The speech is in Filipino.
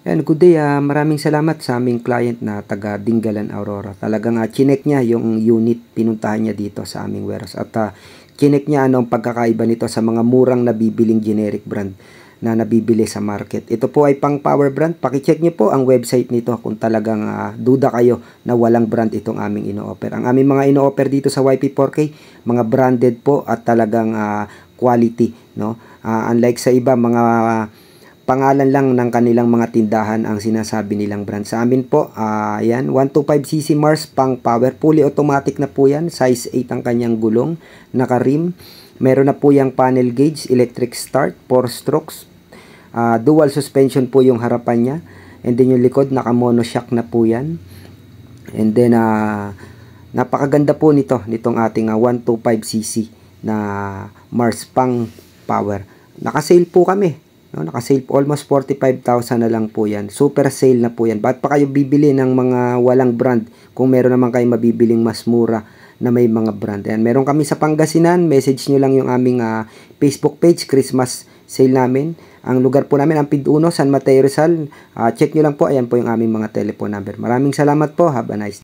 Ayan, good day. Maraming salamat sa aming client na taga Dingalan, Aurora. Talagang chinek niya yung unit, pinuntahan niya dito sa aming warehouse. At chinek niya anong pagkakaiba nito sa mga murang nabibiling generic brand na nabibili sa market. Ito po ay pang power brand. Pakicheck niyo po ang website nito kung talagang duda kayo na walang brand itong aming ino-offer. Ang aming mga ino-offer dito sa YP4K, mga branded po at talagang quality, no? Unlike sa iba, mga pangalan lang ng kanilang mga tindahan ang sinasabi nilang brand. Sa amin po, yan, 125cc Mars pang power. Fully automatic na po yan. Size 8 ang kanyang gulong. Naka-rim. Meron na po yung panel gauge, electric start, 4 strokes. Dual suspension po yung harapan niya. And then yung likod, naka-monoshock na po yan. And then, napakaganda po nitong ating 125cc na Mars pang power. Naka-sale po kami. No, naka-sale po, almost 45,000 na lang po yan. Super sale na po yan. Ba't pa kayo bibili ng mga walang brand kung meron naman kayo mabibiling mas mura na may mga brand? Ayan, meron kami sa Pangasinan. Message nyo lang yung aming Facebook page, Christmas sale namin. Ang lugar po namin, Ampid 1, San Mateo, Rizal. Check nyo lang po. Ayan po yung aming mga telephone number. Maraming salamat po. Have a nice day.